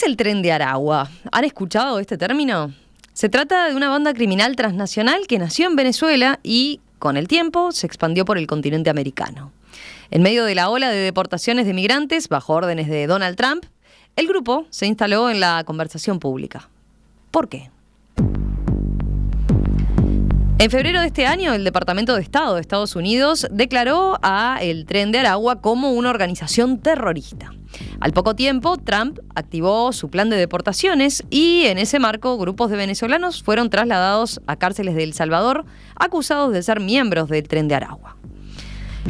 es el Tren de Aragua? ¿Han escuchado este término? Se trata de una banda criminal transnacional que nació en Venezuela y, con el tiempo, se expandió por el continente americano. En medio de la ola de deportaciones de migrantes, bajo órdenes de Donald Trump, el grupo se instaló en la conversación pública. ¿Por qué? En febrero de este año, el Departamento de Estado de Estados Unidos declaró a el Tren de Aragua como una organización terrorista. Al poco tiempo, Trump activó su plan de deportaciones y, en ese marco, grupos de venezolanos fueron trasladados a cárceles de El Salvador, acusados de ser miembros del Tren de Aragua.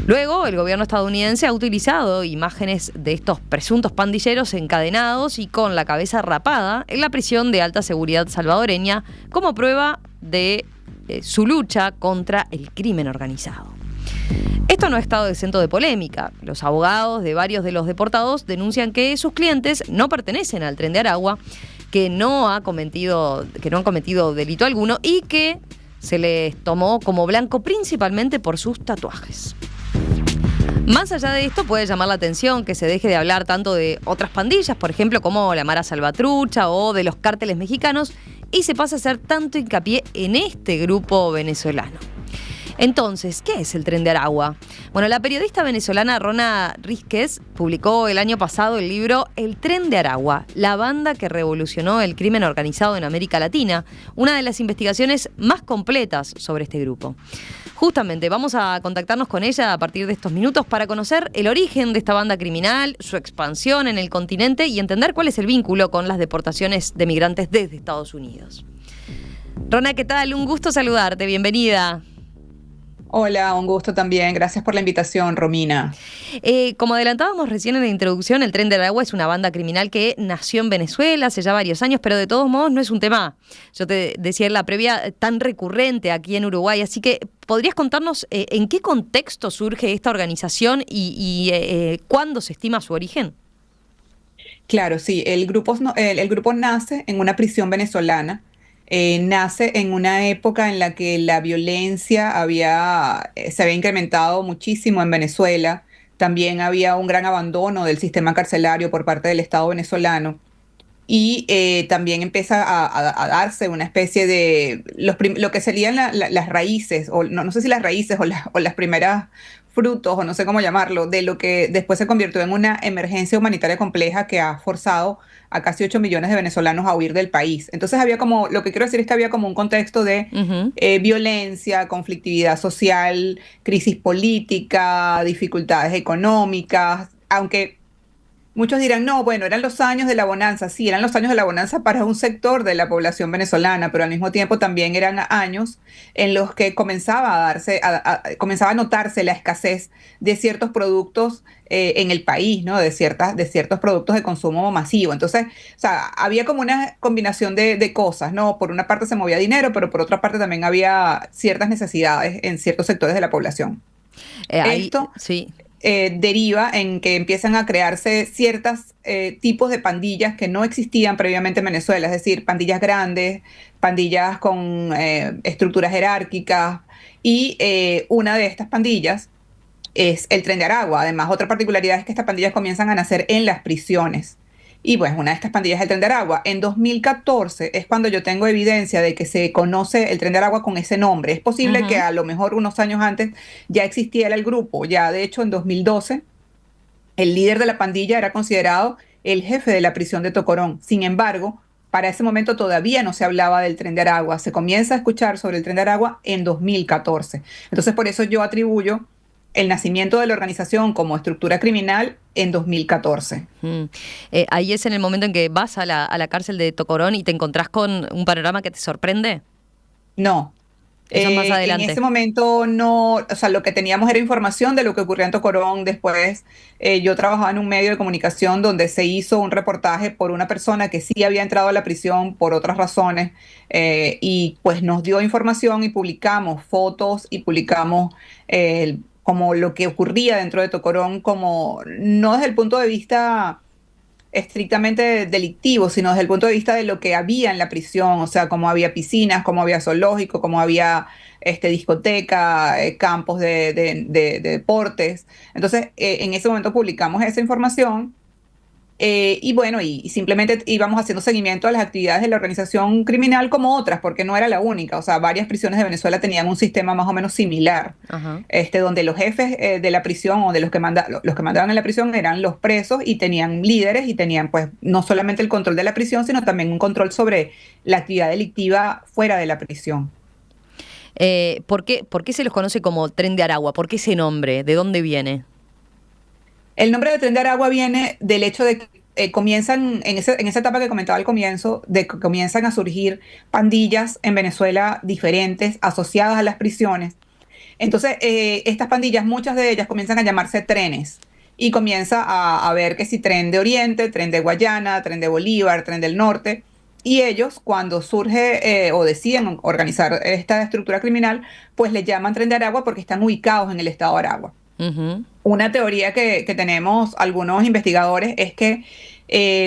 Luego, el gobierno estadounidense ha utilizado imágenes de estos presuntos pandilleros encadenados y con la cabeza rapada en la prisión de alta seguridad salvadoreña como prueba de su lucha contra el crimen organizado. Esto no ha estado exento de polémica. Los abogados de varios de los deportados denuncian que sus clientes no pertenecen al Tren de Aragua, que no han cometido delito alguno y que se les tomó como blanco principalmente por sus tatuajes. Más allá de esto, puede llamar la atención que se deje de hablar tanto de otras pandillas, por ejemplo, como la Mara Salvatrucha o de los cárteles mexicanos, y se pasa a hacer tanto hincapié en este grupo venezolano. Entonces, ¿qué es el Tren de Aragua? Bueno, la periodista venezolana Rona Rísquez publicó el año pasado el libro El Tren de Aragua, la banda que revolucionó el crimen organizado en América Latina, una de las investigaciones más completas sobre este grupo. Justamente, vamos a contactarnos con ella a partir de estos minutos para conocer el origen de esta banda criminal, su expansión en el continente y entender cuál es el vínculo con las deportaciones de migrantes desde Estados Unidos. Rona, ¿qué tal? Un gusto saludarte, bienvenida. Hola, un gusto también. Gracias por la invitación, Romina. Como adelantábamos recién en la introducción, el Tren de Aragua es una banda criminal que nació en Venezuela hace ya varios años, pero de todos modos no es un tema, yo te decía en la previa, tan recurrente aquí en Uruguay. Así que, ¿podrías contarnos en qué contexto surge esta organización y cuándo se estima su origen? Claro, sí, el grupo nace en una prisión venezolana. Nace en una época en la que la violencia se había incrementado muchísimo en Venezuela. También había un gran abandono del sistema carcelario por parte del Estado venezolano. Y también empieza a darse una especie de lo que serían las raíces, o no sé si las raíces o las primeras frutos, o no sé cómo llamarlo, de lo que después se convirtió en una emergencia humanitaria compleja que ha forzado a casi 8 millones de venezolanos a huir del país. Entonces lo que quiero decir es que había como un contexto de violencia, conflictividad social, crisis política, dificultades económicas, aunque muchos dirán, no, bueno, eran los años de la bonanza. Sí, eran los años de la bonanza para un sector de la población venezolana, pero al mismo tiempo también eran años en los que comenzaba a notarse la escasez de ciertos productos en el país, ¿no? De ciertos productos de consumo masivo. Entonces, o sea, había como una combinación de cosas, ¿no? Por una parte se movía dinero, pero por otra parte también había ciertas necesidades en ciertos sectores de la población. Esto Sí. deriva en que empiezan a crearse ciertos tipos de pandillas que no existían previamente en Venezuela, es decir, pandillas grandes, pandillas con estructuras jerárquicas, y una de estas pandillas es el Tren de Aragua. Además, otra particularidad es que estas pandillas comienzan a nacer en las prisiones. Y pues una de estas pandillas es el Tren de Aragua. En 2014 es cuando yo tengo evidencia de que se conoce el Tren de Aragua con ese nombre. Es posible que a lo mejor unos años antes ya existiera el grupo. Ya de hecho en 2012 el líder de la pandilla era considerado el jefe de la prisión de Tocorón. Sin embargo, para ese momento todavía no se hablaba del Tren de Aragua. Se comienza a escuchar sobre el Tren de Aragua en 2014. Entonces por eso yo atribuyo el nacimiento de la organización como estructura criminal en 2014. Ahí es en el momento en que vas a la cárcel de Tocorón y te encontrás con un panorama que te sorprende. No. Eso es más adelante. En ese momento no, o sea, lo que teníamos era información de lo que ocurría en Tocorón. Después yo trabajaba en un medio de comunicación donde se hizo un reportaje por una persona que sí había entrado a la prisión por otras razones, y pues nos dio información y publicamos fotos y publicamos como lo que ocurría dentro de Tocorón, como no desde el punto de vista estrictamente delictivo, sino desde el punto de vista de lo que había en la prisión, o sea, cómo había piscinas, cómo había zoológico, cómo había discoteca, campos de deportes. Entonces, en ese momento publicamos esa información. Y bueno, y simplemente íbamos haciendo seguimiento a las actividades de la organización criminal como otras, porque no era la única. O sea, varias prisiones de Venezuela tenían un sistema más o menos similar, Ajá. donde los jefes de la prisión o de los que mandaban en la prisión eran los presos y tenían líderes y tenían pues no solamente el control de la prisión, sino también un control sobre la actividad delictiva fuera de la prisión. ¿Por qué se los conoce como Tren de Aragua? ¿Por qué ese nombre? ¿De dónde viene? El nombre de Tren de Aragua viene del hecho de que comienzan, en esa etapa que comentaba al comienzo, de que comienzan a surgir pandillas en Venezuela diferentes, asociadas a las prisiones. Entonces, estas pandillas, muchas de ellas comienzan a llamarse trenes. Y comienza a ver que si tren de Oriente, tren de Guayana, tren de Bolívar, tren del Norte. Y ellos, cuando surge o deciden organizar esta estructura criminal, pues le llaman Tren de Aragua porque están ubicados en el estado de Aragua. Ujú. Una teoría que tenemos algunos investigadores es que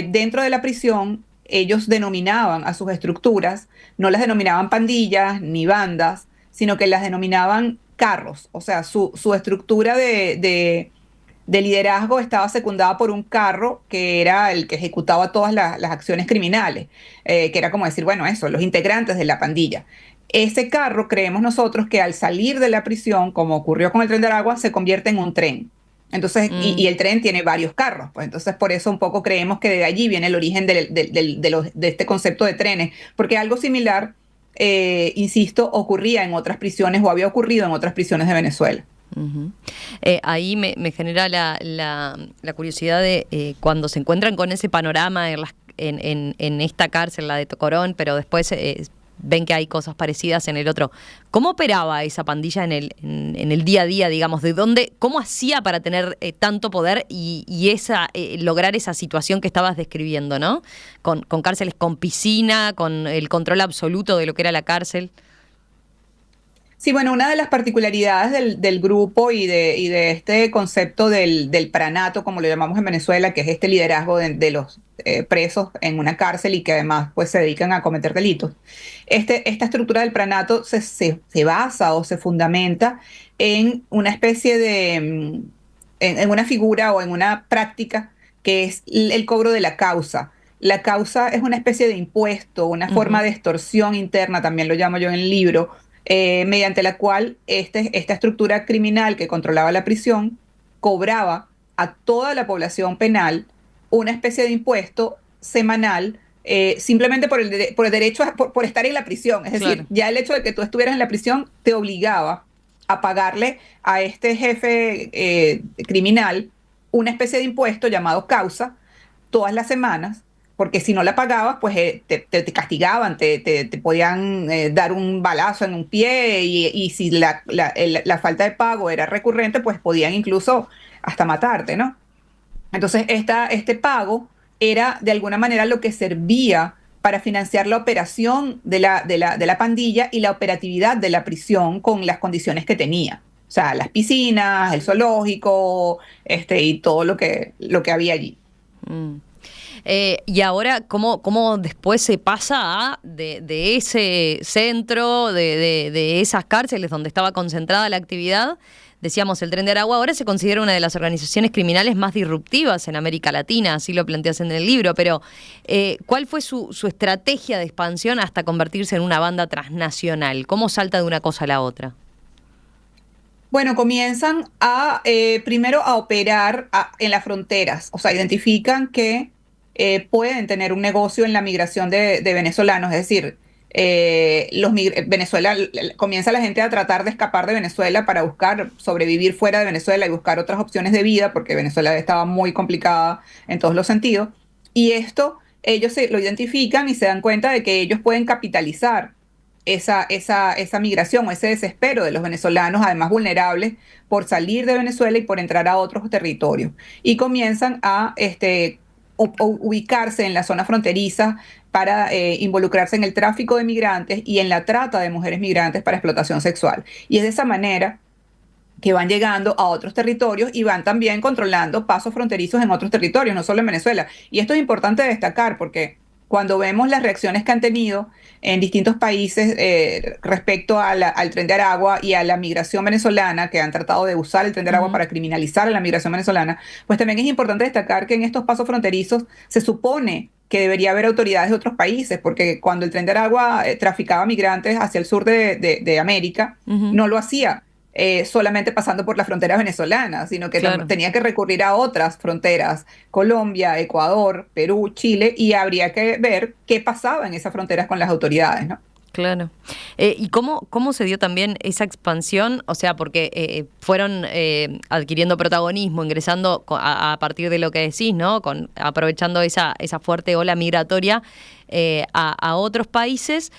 dentro de la prisión ellos denominaban a sus estructuras, no las denominaban pandillas ni bandas, sino que las denominaban carros. O sea, su estructura de liderazgo estaba secundada por un carro que era el que ejecutaba todas las acciones criminales, que era como decir, bueno, eso, los integrantes de la pandilla. Ese carro, creemos nosotros, que al salir de la prisión, como ocurrió con el Tren de Aragua, se convierte en un tren. Entonces, y Mm. el tren tiene varios carros, pues entonces por eso un poco creemos que de allí viene el origen de este concepto de trenes, porque algo similar, insisto, ocurría en otras prisiones o había ocurrido en otras prisiones de Venezuela. Ujú. Ahí me genera la curiosidad de cuando se encuentran con ese panorama en esta cárcel, la de Tocorón, pero después ven que hay cosas parecidas en el otro. ¿Cómo operaba esa pandilla en el día a día, digamos? ¿De dónde, cómo hacía para tener tanto poder y lograr esa situación que estabas describiendo, ¿no? Con cárceles con piscina, con el control absoluto de lo que era la cárcel. Sí, bueno, una de las particularidades del grupo y de este concepto del pranato, como lo llamamos en Venezuela, que es este liderazgo de los presos en una cárcel y que además pues, se dedican a cometer delitos. Esta estructura del pranato se basa o se fundamenta en una especie en una figura o en una práctica que es el cobro de la causa. La causa es una especie de impuesto, una forma Ujú. de extorsión interna, también lo llamo yo en el libro, mediante la cual esta estructura criminal que controlaba la prisión cobraba a toda la población penal una especie de impuesto semanal, simplemente por el derecho por estar en la prisión. Es decir, Claro. ya el hecho de que tú estuvieras en la prisión te obligaba a pagarle a este jefe criminal una especie de impuesto llamado causa todas las semanas, porque si no la pagabas, pues te castigaban, te podían dar un balazo en un pie y si la falta de pago era recurrente, pues podían incluso hasta matarte, ¿no? Entonces, este pago era de alguna manera lo que servía para financiar la operación de la pandilla y la operatividad de la prisión con las condiciones que tenía. O sea, las piscinas, el zoológico, y todo lo que había allí. Mm. Y ahora, ¿cómo después se pasa de ese centro, de esas cárceles donde estaba concentrada la actividad? Decíamos, el Tren de Aragua ahora se considera una de las organizaciones criminales más disruptivas en América Latina, así lo planteas en el libro, pero ¿cuál fue su estrategia de expansión hasta convertirse en una banda transnacional? ¿Cómo salta de una cosa a la otra? Bueno, comienzan primero a operar en las fronteras, o sea, identifican que pueden tener un negocio en la migración de venezolanos, es decir, Venezuela, comienza la gente a tratar de escapar de Venezuela para buscar sobrevivir fuera de Venezuela y buscar otras opciones de vida, porque Venezuela estaba muy complicada en todos los sentidos, y esto ellos lo identifican y se dan cuenta de que ellos pueden capitalizar esa migración o ese desespero de los venezolanos, además vulnerables, por salir de Venezuela y por entrar a otros territorios. Y comienzan a ubicarse en la zona fronteriza para involucrarse en el tráfico de migrantes y en la trata de mujeres migrantes para explotación sexual. Y es de esa manera que van llegando a otros territorios y van también controlando pasos fronterizos en otros territorios, no solo en Venezuela. Y esto es importante destacar porque cuando vemos las reacciones que han tenido en distintos países respecto a al Tren de Aragua y a la migración venezolana, que han tratado de usar el Tren de Aragua Ujú. para criminalizar a la migración venezolana, pues también es importante destacar que en estos pasos fronterizos se supone que debería haber autoridades de otros países, porque cuando el Tren de Aragua traficaba migrantes hacia el sur de América, Ujú. no lo hacía solamente pasando por la frontera venezolana, sino que Claro. tenía que recurrir a otras fronteras, Colombia, Ecuador, Perú, Chile, y habría que ver qué pasaba en esas fronteras con las autoridades, ¿no? Claro. ¿Y cómo se dio también esa expansión? O sea, porque fueron adquiriendo protagonismo, ingresando a partir de lo que decís, ¿no? Aprovechando esa fuerte ola migratoria a otros países,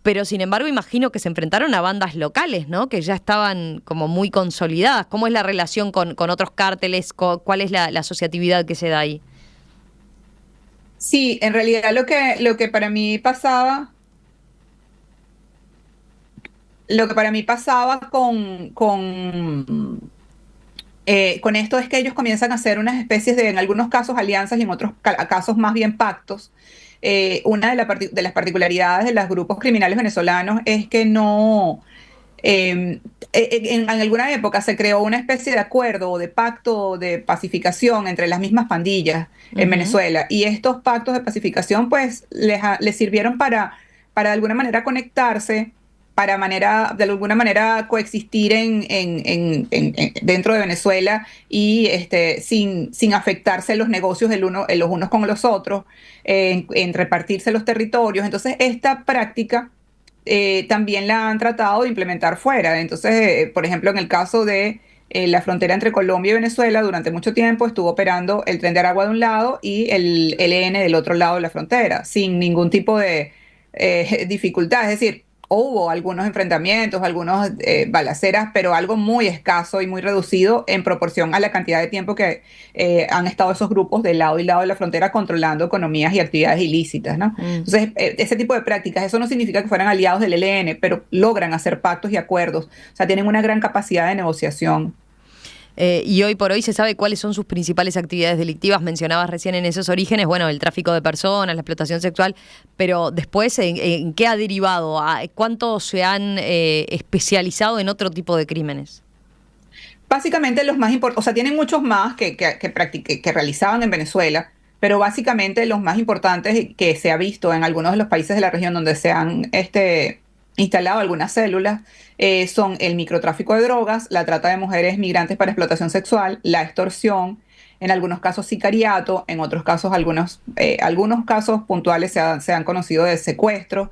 pero sin embargo imagino que se enfrentaron a bandas locales, ¿no? Que ya estaban como muy consolidadas. ¿Cómo es la relación con otros cárteles? ¿Cuál es la asociatividad que se da ahí? Sí, en realidad lo que para mí pasaba, lo que para mí pasaba con esto es que ellos comienzan a hacer unas especies de, en algunos casos, alianzas y en otros casos más bien pactos. Una de las particularidades de los grupos criminales venezolanos es que no, en alguna época se creó una especie de acuerdo o de pacto de pacificación entre las mismas pandillas en Ujú. Venezuela. Y estos pactos de pacificación pues les sirvieron para de alguna manera conectarse, de alguna manera coexistir dentro de Venezuela y sin afectarse los negocios los unos con los otros, en repartirse los territorios. Entonces, esta práctica también la han tratado de implementar fuera. Entonces, por ejemplo, en el caso de la frontera entre Colombia y Venezuela, durante mucho tiempo estuvo operando el Tren de Aragua de un lado y el LN del otro lado de la frontera, sin ningún tipo de dificultad. Es decir, hubo algunos enfrentamientos, algunos balaceras, pero algo muy escaso y muy reducido en proporción a la cantidad de tiempo que han estado esos grupos de lado y lado de la frontera controlando economías y actividades ilícitas, ¿no? Mm. Entonces, ese tipo de prácticas, eso no significa que fueran aliados del ELN, pero logran hacer pactos y acuerdos. O sea, tienen una gran capacidad de negociación. Y hoy por hoy se sabe cuáles son sus principales actividades delictivas. Mencionabas recién en esos orígenes, bueno, el tráfico de personas, la explotación sexual, pero después, ¿en qué ha derivado? ¿Cuánto se han especializado en otro tipo de crímenes? Básicamente los más importantes, o sea, tienen muchos más que realizaban en Venezuela, pero básicamente los más importantes que se ha visto en algunos de los países de la región donde se han instalado algunas células son el microtráfico de drogas, la trata de mujeres migrantes para explotación sexual, la extorsión, en algunos casos sicariato, en otros casos algunos casos puntuales se han conocido de secuestro,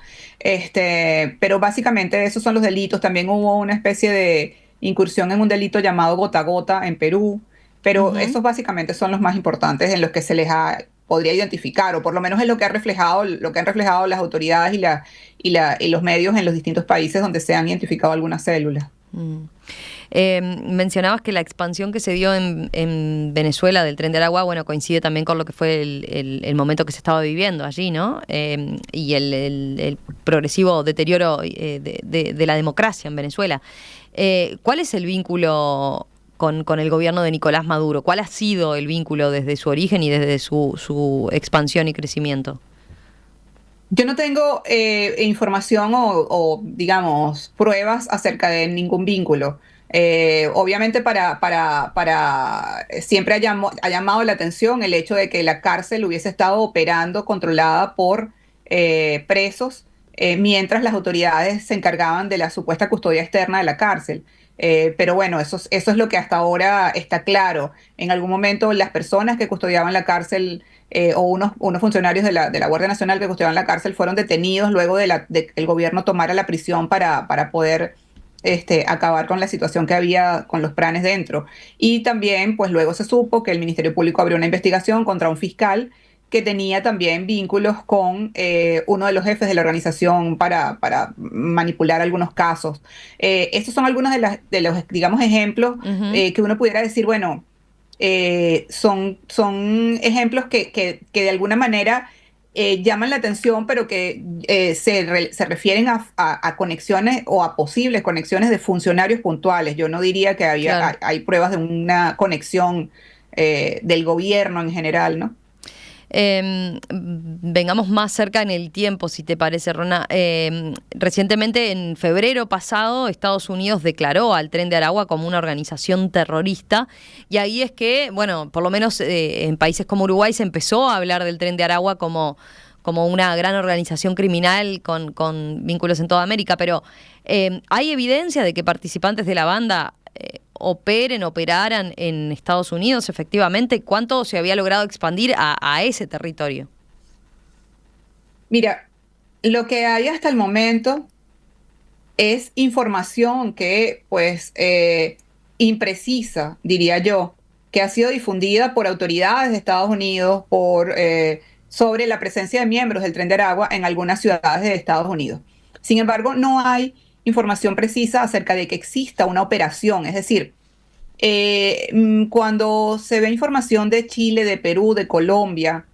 pero básicamente esos son los delitos. También hubo una especie de incursión en un delito llamado gota a gota en Perú, pero Ujú. esos básicamente son los más importantes en los que podría identificar, o por lo menos es lo que han reflejado las autoridades y los medios en los distintos países donde se han identificado algunas células. Mm. Mencionabas que la expansión que se dio en Venezuela del Tren de Aragua, bueno, coincide también con lo que fue el momento que se estaba viviendo allí, ¿no? Y el progresivo deterioro de la democracia en Venezuela. ¿Cuál es el vínculo con el gobierno de Nicolás Maduro? ¿Cuál ha sido el vínculo desde su origen y desde su expansión y crecimiento? Yo no tengo información digamos, pruebas acerca de ningún vínculo. Obviamente siempre ha llamado la atención el hecho de que la cárcel hubiese estado operando controlada por presos, mientras las autoridades se encargaban de la supuesta custodia externa de la cárcel. Pero bueno, eso es lo que hasta ahora está claro. En algún momento las personas que custodiaban la cárcel o unos funcionarios de la Guardia Nacional que custodiaban la cárcel fueron detenidos luego de que el gobierno tomara la prisión para poder acabar con la situación que había con los pranes dentro. Y también, pues luego se supo que el Ministerio Público abrió una investigación contra un fiscal que tenía también vínculos con uno de los jefes de la organización para manipular algunos casos. Estos son algunos de los, digamos, ejemplos Ujú. que uno pudiera decir, bueno, son ejemplos que de alguna manera llaman la atención, pero que se refieren a conexiones o a posibles conexiones de funcionarios puntuales. Yo no diría que Claro. hay pruebas de una conexión del gobierno en general, ¿no? Vengamos más cerca en el tiempo, si te parece, Rona. Recientemente, en febrero pasado, Estados Unidos declaró al Tren de Aragua como una organización terrorista, y ahí es que, bueno, por lo menos en países como Uruguay se empezó a hablar del Tren de Aragua como una gran organización criminal con vínculos en toda América, pero ¿hay evidencia de que participantes de la banda operaran en Estados Unidos efectivamente? ¿Cuánto se había logrado expandir a ese territorio? Mira, lo que hay hasta el momento es información que, pues, imprecisa, diría yo, que ha sido difundida por autoridades de Estados Unidos sobre la presencia de miembros del Tren de Aragua en algunas ciudades de Estados Unidos. Sin embargo, no hay información precisa acerca de que exista una operación, es decir, cuando se ve información de Chile, de Perú, de Colombia,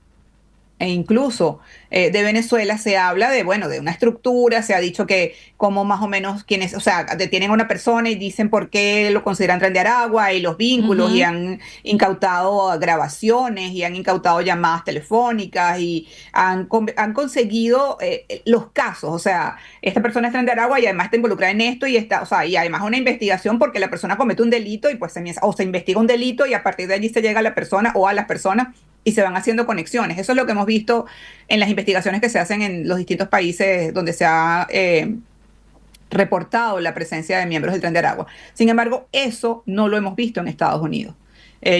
e incluso de Venezuela se habla de, bueno, de una estructura, se ha dicho que como más o menos quienes, o sea, detienen a una persona y dicen por qué lo consideran Tren de Aragua y los vínculos, y Ujú. han incautado grabaciones y han incautado llamadas telefónicas y han conseguido los casos, o sea, esta persona es Tren de Aragua y además está involucrada en esto y está, o sea, y además una investigación porque la persona comete un delito y pues o se investiga un delito y a partir de allí se llega a la persona o a las personas y se van haciendo conexiones. Eso es lo que hemos visto en las investigaciones que se hacen en los distintos países donde se ha reportado la presencia de miembros del Tren de Aragua. Sin embargo, eso no lo hemos visto en Estados Unidos.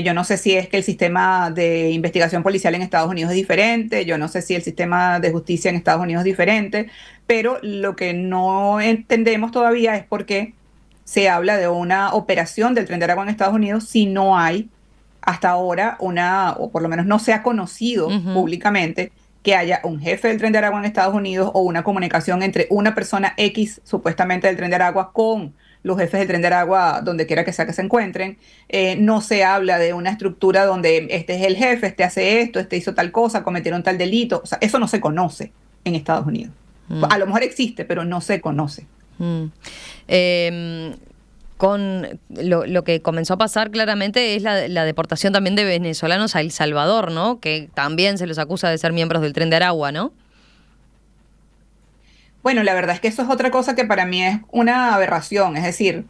Yo no sé si es que el sistema de investigación policial en Estados Unidos es diferente, yo no sé si el sistema de justicia en Estados Unidos es diferente, pero lo que no entendemos todavía es por qué se habla de una operación del Tren de Aragua en Estados Unidos si no hay hasta ahora o por lo menos no se ha conocido Ujú. públicamente que haya un jefe del Tren de Aragua en Estados Unidos o una comunicación entre una persona X, supuestamente del Tren de Aragua, con los jefes del Tren de Aragua, donde quiera que sea que se encuentren. No se habla de una estructura donde este es el jefe, este hace esto, este hizo tal cosa, cometieron tal delito. O sea, eso no se conoce en Estados Unidos. Mm. A lo mejor existe, pero no se conoce. Mm. Eh, con lo que comenzó a pasar claramente es la deportación también de venezolanos a El Salvador, ¿no? Que también se los acusa de ser miembros del Tren de Aragua, ¿no? Bueno, la verdad es que eso es otra cosa que para mí es una aberración, es decir,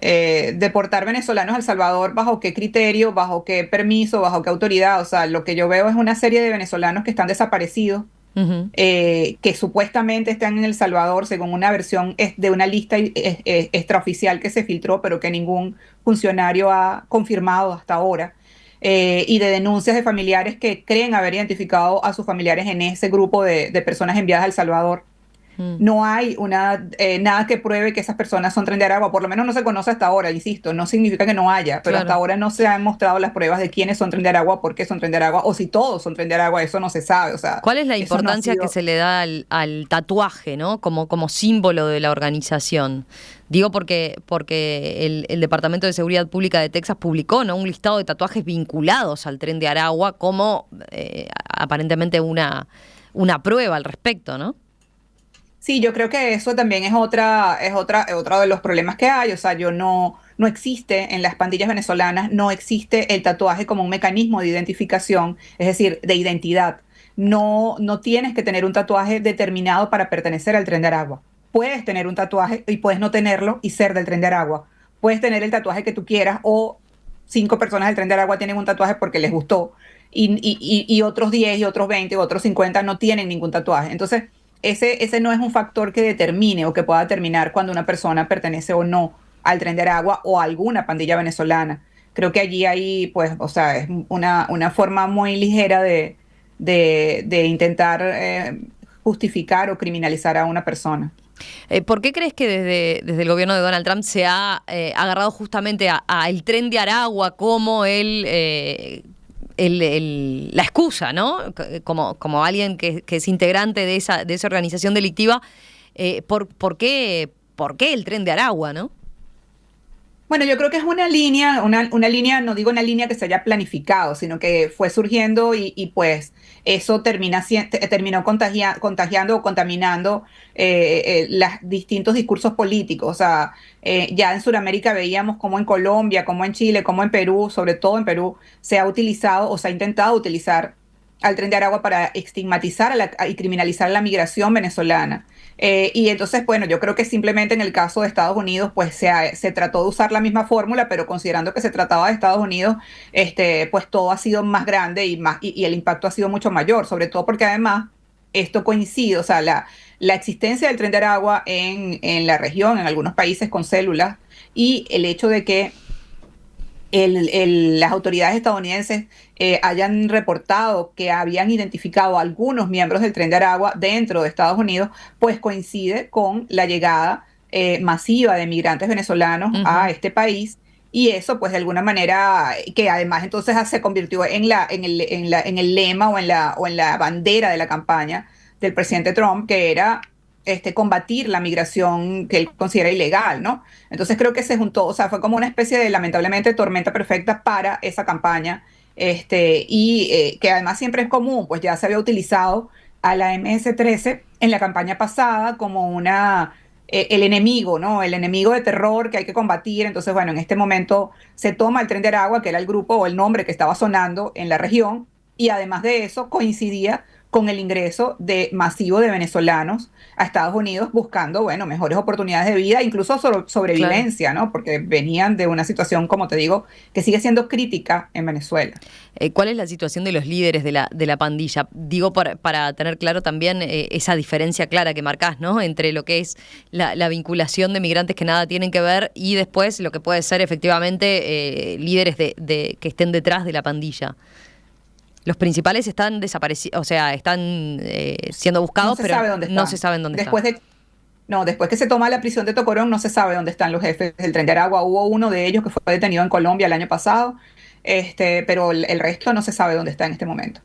deportar venezolanos a El Salvador, ¿bajo qué criterio, bajo qué permiso, bajo qué autoridad? O sea, lo que yo veo es una serie de venezolanos que están desaparecidos, Ujú. que supuestamente están en El Salvador, según una versión de una lista extraoficial que se filtró, pero que ningún funcionario ha confirmado hasta ahora, y de denuncias de familiares que creen haber identificado a sus familiares en ese grupo de personas enviadas a El Salvador. Mm. No hay nada que pruebe que esas personas son Tren de Aragua, por lo menos no se conoce hasta ahora, insisto, no significa que no haya, pero hasta Claro. ahora no se han mostrado las pruebas de quiénes son Tren de Aragua, por qué son Tren de Aragua, o si todos son Tren de Aragua, eso no se sabe, o sea, ¿Cuál es la eso no ha importancia que sido. se le da al tatuaje, ¿no? Como símbolo de la organización. Digo porque el Departamento de Seguridad Pública de Texas publicó, ¿no?, un listado de tatuajes vinculados al Tren de Aragua como aparentemente una prueba al respecto, ¿no? Sí, yo creo que eso también otro de los problemas que hay. O sea, no existe en las pandillas venezolanas, no existe el tatuaje como un mecanismo de identificación, es decir, de identidad. No tienes que tener un tatuaje determinado para pertenecer al Tren de Aragua. Puedes tener un tatuaje y puedes no tenerlo y ser del Tren de Aragua. Puedes tener el tatuaje que tú quieras o 5 personas del Tren de Aragua tienen un tatuaje porque les gustó y otros 10 y otros 20 y otros 50 no tienen ningún tatuaje. Entonces, ese no es un factor que determine o que pueda determinar cuando una persona pertenece o no al Tren de Aragua o a alguna pandilla venezolana. Creo que allí hay, pues, o sea, es una forma muy ligera de intentar justificar o criminalizar a una persona. ¿Por qué crees que desde el gobierno de Donald Trump se ha agarrado justamente a el Tren de Aragua como la excusa, ¿no? Como alguien que es integrante de esa organización delictiva. ¿Por qué el Tren de Aragua, no? Bueno, yo creo que es una línea, no digo una línea que se haya planificado, sino que fue surgiendo pues eso terminó contagiando o contaminando los distintos discursos políticos. O sea, ya en Sudamérica veíamos como en Colombia, como en Chile, como en Perú, sobre todo en Perú, se ha utilizado o se ha intentado utilizar al Tren de Aragua para estigmatizar y criminalizar la migración venezolana. Y entonces, bueno, yo creo que simplemente en el caso de Estados Unidos, pues se trató de usar la misma fórmula, pero considerando que se trataba de Estados Unidos, pues todo ha sido más grande y el impacto ha sido mucho mayor, sobre todo porque además esto coincide, o sea, la existencia del Tren de Aragua en la región, en algunos países con células, y el hecho de que las autoridades estadounidenses hayan reportado que habían identificado a algunos miembros del Tren de Aragua dentro de Estados Unidos, pues coincide con la llegada masiva de migrantes venezolanos a este país. Y eso, pues de alguna manera, que además entonces se convirtió en el lema o en la bandera de la campaña del presidente Trump, que era combatir la migración que él considera ilegal, ¿no? Entonces creo que se juntó, o sea, fue como una especie de, lamentablemente, tormenta perfecta para esa campaña, que además siempre es común, pues ya se había utilizado a la MS-13 en la campaña pasada como el enemigo, ¿no? El enemigo de terror que hay que combatir. Entonces, bueno, en este momento se toma el Tren de Aragua, que era el grupo o el nombre que estaba sonando en la región, y además de eso coincidía con el ingreso masivo de venezolanos a Estados Unidos buscando, bueno, mejores oportunidades de vida, incluso sobrevivencia, ¿no? Porque venían de una situación, como te digo, que sigue siendo crítica en Venezuela. ¿Cuál es la situación de los líderes de la pandilla? Digo, para tener claro también esa diferencia clara que marcás, ¿no? Entre lo que es la vinculación de migrantes que nada tienen que ver y después lo que puede ser efectivamente líderes que estén detrás de la pandilla. Los principales están desaparecidos, o sea, están siendo buscados, pero no se sabe dónde están. Después que se toma la prisión de Tocorón, no se sabe dónde están los jefes del Tren de Aragua. Hubo uno de ellos que fue detenido en Colombia el año pasado, pero el resto no se sabe dónde está en este momento.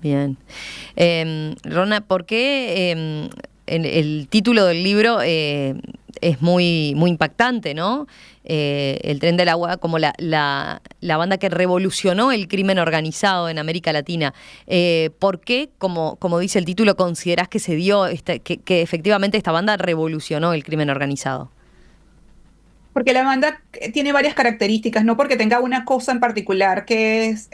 Bien. Rona, ¿por qué el título del libro es muy, muy impactante, ¿no? El Tren del Agua como la banda que revolucionó el crimen organizado en América Latina. ¿Por qué, como dice el título, considerás que se dio, que efectivamente esta banda revolucionó el crimen organizado? Porque la banda tiene varias características, no porque tenga una cosa en particular que es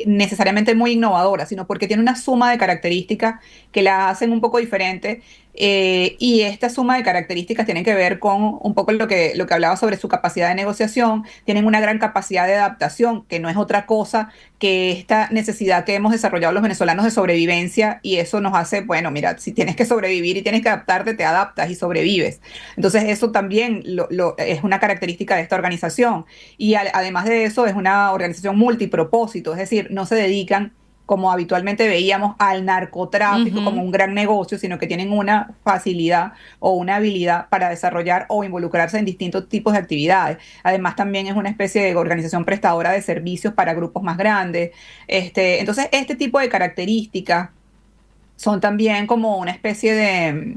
necesariamente muy innovadora, sino porque tiene una suma de características que la hacen un poco diferente. Y esta suma de características tiene que ver con un poco lo que hablaba sobre su capacidad de negociación. Tienen una gran capacidad de adaptación, que no es otra cosa que esta necesidad que hemos desarrollado los venezolanos de sobrevivencia, y eso nos hace, bueno, mira, si tienes que sobrevivir y tienes que adaptarte, te adaptas y sobrevives. Entonces eso también es una característica de esta organización. Y además de eso es una organización multipropósito, es decir, no se dedican como habitualmente veíamos al narcotráfico como un gran negocio, sino que tienen una facilidad o una habilidad para desarrollar o involucrarse en distintos tipos de actividades. Además, también es una especie de organización prestadora de servicios para grupos más grandes. Entonces, este tipo de características son también como una especie de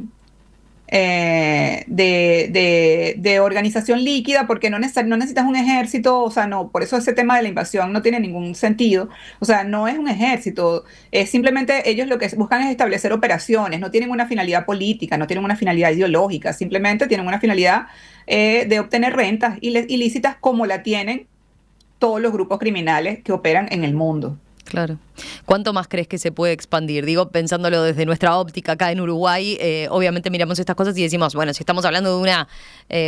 organización líquida, porque no necesitas un ejército, o sea, no, por eso ese tema de la invasión no tiene ningún sentido, o sea, no es un ejército, es simplemente ellos lo que buscan es establecer operaciones, no tienen una finalidad política, no tienen una finalidad ideológica, simplemente tienen una finalidad de obtener rentas ilícitas como la tienen todos los grupos criminales que operan en el mundo. Claro. ¿Cuánto más crees que se puede expandir? Digo, pensándolo desde nuestra óptica acá en Uruguay, obviamente miramos estas cosas y decimos, bueno, si estamos hablando de una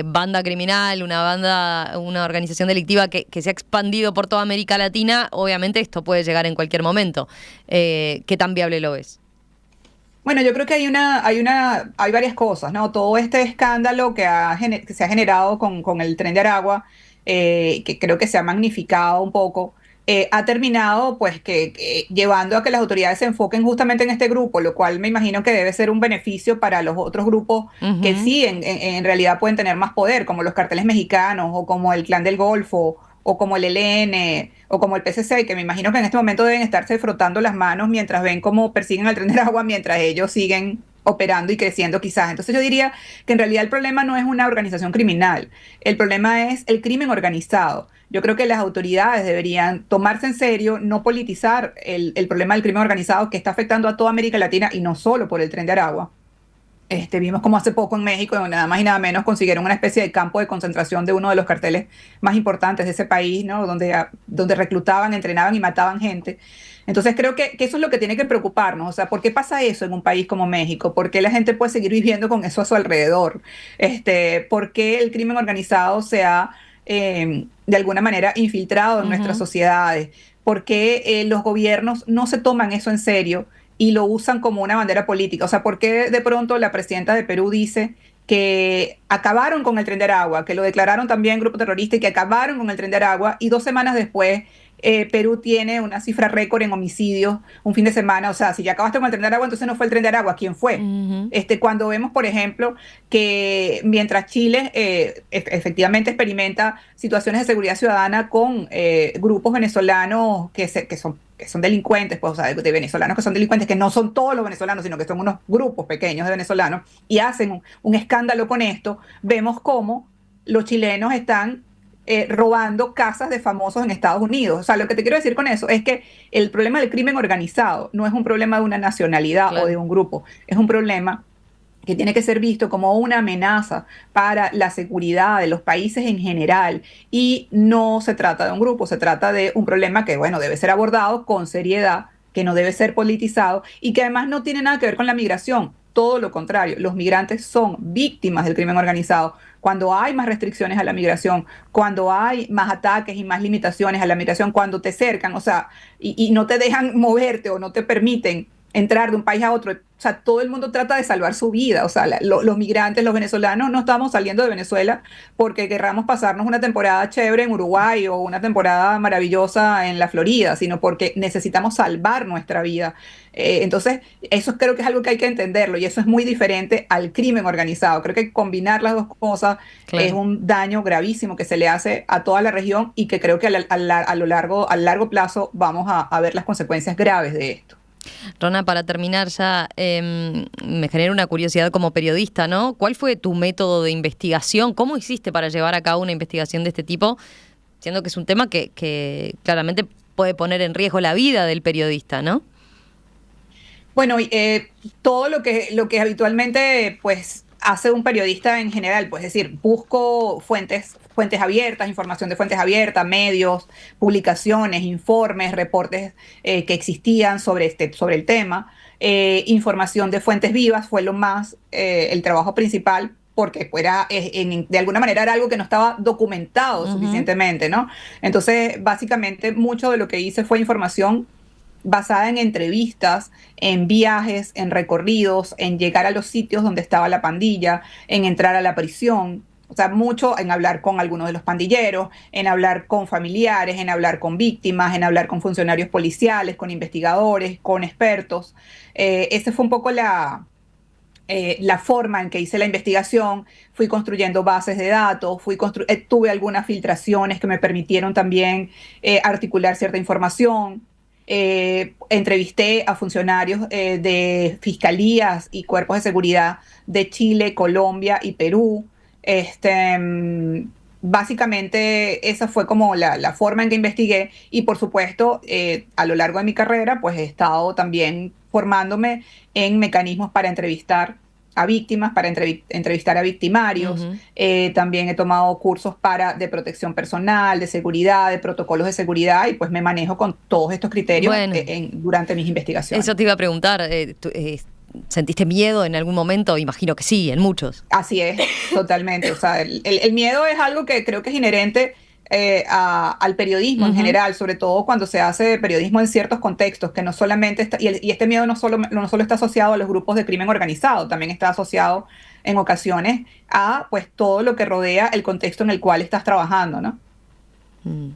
banda criminal, una organización delictiva que se ha expandido por toda América Latina, obviamente esto puede llegar en cualquier momento. ¿Qué tan viable lo ves? Bueno, yo creo que hay varias cosas, ¿no? Todo este escándalo que se ha generado con el Tren de Aragua, que creo que se ha magnificado un poco, ha terminado pues que llevando a que las autoridades se enfoquen justamente en este grupo, lo cual me imagino que debe ser un beneficio para los otros grupos que sí en realidad pueden tener más poder, como los carteles mexicanos o como el Clan del Golfo o como el ELN o como el PCC, que me imagino que en este momento deben estarse frotando las manos mientras ven cómo persiguen al Tren del Agua mientras ellos siguen operando y creciendo quizás. Entonces yo diría que en realidad el problema no es una organización criminal, el problema es el crimen organizado. Yo creo que las autoridades deberían tomarse en serio, no politizar el problema del crimen organizado que está afectando a toda América Latina y no solo por el Tren de Aragua. Vimos como hace poco en México, nada más y nada menos, consiguieron una especie de campo de concentración de uno de los carteles más importantes de ese país, ¿no? Donde reclutaban, entrenaban y mataban gente. Entonces creo que eso es lo que tiene que preocuparnos. O sea, ¿por qué pasa eso en un país como México? ¿Por qué la gente puede seguir viviendo con eso a su alrededor? ¿Por qué el crimen organizado se ha, de alguna manera, infiltrado en nuestras Ujú. sociedades? ¿Por qué los gobiernos no se toman eso en serio y lo usan como una bandera política? O sea, ¿por qué de pronto la presidenta de Perú dice que acabaron con el Tren de Aragua, que lo declararon también grupo terrorista y que acabaron con el Tren de Aragua, y 2 semanas después Perú tiene una cifra récord en homicidios un fin de semana? O sea, si ya acabaste con el Tren de Aragua, entonces no fue el Tren de Aragua, ¿quién fue? Ujú. Cuando vemos, por ejemplo, que mientras Chile efectivamente experimenta situaciones de seguridad ciudadana con grupos venezolanos que son delincuentes, pues, o sea, de venezolanos que son delincuentes, que no son todos los venezolanos, sino que son unos grupos pequeños de venezolanos, y hacen un escándalo con esto, vemos cómo los chilenos están robando casas de famosos en Estados Unidos. O sea, lo que te quiero decir con eso es que el problema del crimen organizado no es un problema de una nacionalidad o Claro. de un grupo, es un problema que tiene que ser visto como una amenaza para la seguridad de los países en general, y no se trata de un grupo, se trata de un problema que, bueno, debe ser abordado con seriedad, que no debe ser politizado y que además no tiene nada que ver con la migración. Todo lo contrario, los migrantes son víctimas del crimen organizado. Cuando hay más restricciones a la migración, cuando hay más ataques y más limitaciones a la migración, cuando te cercan, o sea, y no te dejan moverte o no te permiten entrar de un país a otro. O sea, todo el mundo trata de salvar su vida. O sea, los migrantes, los venezolanos, no estamos saliendo de Venezuela porque querramos pasarnos una temporada chévere en Uruguay o una temporada maravillosa en la Florida, sino porque necesitamos salvar nuestra vida. Entonces, eso creo que es algo que hay que entenderlo, y eso es muy diferente al crimen organizado. Creo que combinar las dos cosas es Claro. un daño gravísimo que se le hace a toda la región, y que creo que a largo plazo vamos a ver las consecuencias graves de esto. Rona, para terminar ya, me genera una curiosidad como periodista, ¿no? ¿Cuál fue tu método de investigación? ¿Cómo hiciste para llevar a cabo una investigación de este tipo? Siendo que es un tema que claramente puede poner en riesgo la vida del periodista, ¿no? Bueno, todo lo que habitualmente pues hace un periodista en general, pues es decir, busco fuentes abiertas, información de fuentes abiertas, medios, publicaciones, informes, reportes que existían sobre el tema, información de fuentes vivas fue el trabajo principal, porque de alguna manera era algo que no estaba documentado Ujú. suficientemente, ¿no? Entonces, básicamente, mucho de lo que hice fue información basada en entrevistas, en viajes, en recorridos, en llegar a los sitios donde estaba la pandilla, en entrar a la prisión. O sea, mucho en hablar con algunos de los pandilleros, en hablar con familiares, en hablar con víctimas, en hablar con funcionarios policiales, con investigadores, con expertos. Esa fue un poco la forma en que hice la investigación. Fui construyendo bases de datos, tuve algunas filtraciones que me permitieron también articular cierta información. Entrevisté a funcionarios de fiscalías y cuerpos de seguridad de Chile, Colombia y Perú. Básicamente esa fue como la forma en que investigué, y por supuesto a lo largo de mi carrera pues he estado también formándome en mecanismos para entrevistar a víctimas, para entrevistar a victimarios. Ujú. También he tomado cursos de protección personal, de seguridad, de protocolos de seguridad, y pues me manejo con todos estos criterios Bueno, durante mis investigaciones. eso te iba a preguntar. ¿Sentiste miedo en algún momento? Imagino que sí, en muchos. Así es, totalmente. O sea, el miedo es algo que creo que es inherente al periodismo en Ujú. general, sobre todo cuando se hace periodismo en ciertos contextos, que no solamente está, y este miedo no solo está asociado a los grupos de crimen organizado, también está asociado en ocasiones a pues todo lo que rodea el contexto en el cual estás trabajando, ¿no? Mm.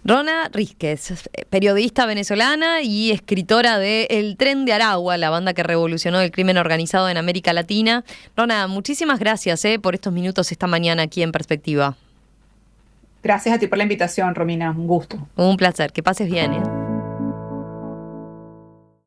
Rona Rísquez, periodista venezolana y escritora de El Tren de Aragua, la banda que revolucionó el crimen organizado en América Latina. Rona, muchísimas gracias por estos minutos esta mañana aquí en Perspectiva. Gracias a ti por la invitación, Romina, un gusto. Un placer, que pases bien.